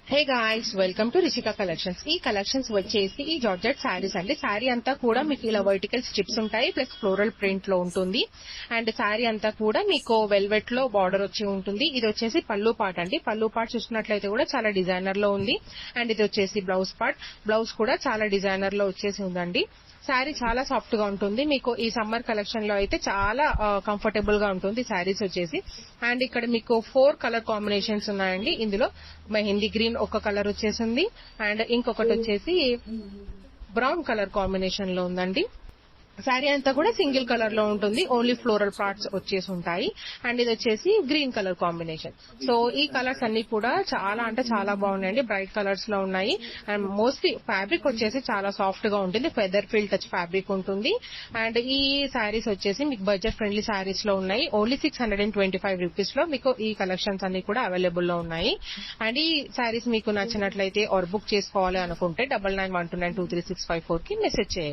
Hey guys, welcome to Rishika collections. ఈ collections వచ్చేసి ఈ జార్జెట్ శారీస్ అండి. శారీ అంతా కూడా మీకు ఇలా వర్టికల్ స్ట్రిప్స్ ఉంటాయి, ప్లస్ ఫ్లోరల్ ప్రింట్ లో ఉంటుంది. అండ్ శారీ అంతా కూడా మీకు వెల్వెట్ లో బార్డర్ వచ్చి ఉంటుంది. ఇది వచ్చేసి పళ్ళు పార్ట్ అండి. పళ్ళు పార్ట్ చూసుకున్నట్లయితే కూడా చాలా డిజైనర్ లో ఉంది. అండ్ ఇది వచ్చేసి బ్లౌజ్ పార్ట్. బ్లౌజ్ కూడా చాలా డిజైనర్ లో వచ్చేసి ఉందండి. శారీ చాలా సాఫ్ట్ గా ఉంటుంది. మీకు ఈ సమ్మర్ కలెక్షన్ లో అయితే చాలా కంఫర్టబుల్ గా ఉంటుంది శారీస్ వచ్చేసి. అండ్ ఇక్కడ మీకు 4 కలర్ కాంబినేషన్స్ ఉన్నాయండి. ఇందులో మెహందీ గ్రీన్ ఒక కలర్ వచ్చేసింది, అండ్ ఇంకొకటి వచ్చేసి బ్రౌన్ కలర్ కాంబినేషన్ లో ఉందండి. శారీ అంతా కూడా సింగిల్ కలర్ లో ఉంటుంది, ఓన్లీ ఫ్లోరల్ పార్ట్స్ వచ్చేసి ఉంటాయి. అండ్ ఇది వచ్చేసి గ్రీన్ కలర్ కాంబినేషన్. సో ఈ కలర్స్ అన్ని కూడా చాలా అంటే చాలా బాగున్నాయండి, బ్రైట్ కలర్స్ లో ఉన్నాయి. అండ్ మోస్ట్లీ ఫ్యాబ్రిక్ వచ్చేసి చాలా సాఫ్ట్ గా ఉంటుంది, ఫెదర్ ఫీల్ టచ్ ఫ్యాబ్రిక్ ఉంటుంది. అండ్ ఈ శారీస్ వచ్చేసి మీకు బడ్జెట్ ఫ్రెండ్లీ శారీస్ లో ఉన్నాయి. ఓన్లీ 625 రూపీస్ లో మీకు ఈ కలెక్షన్స్ అన్ని కూడా అవైలబుల్ లో ఉన్నాయి. అండ్ ఈ శారీస్ మీకు నచ్చినట్లయితే ఆర్ బుక్ చేసుకోవాలి అనుకుంటే 9912923654 కి మెసేజ్ చేయండి.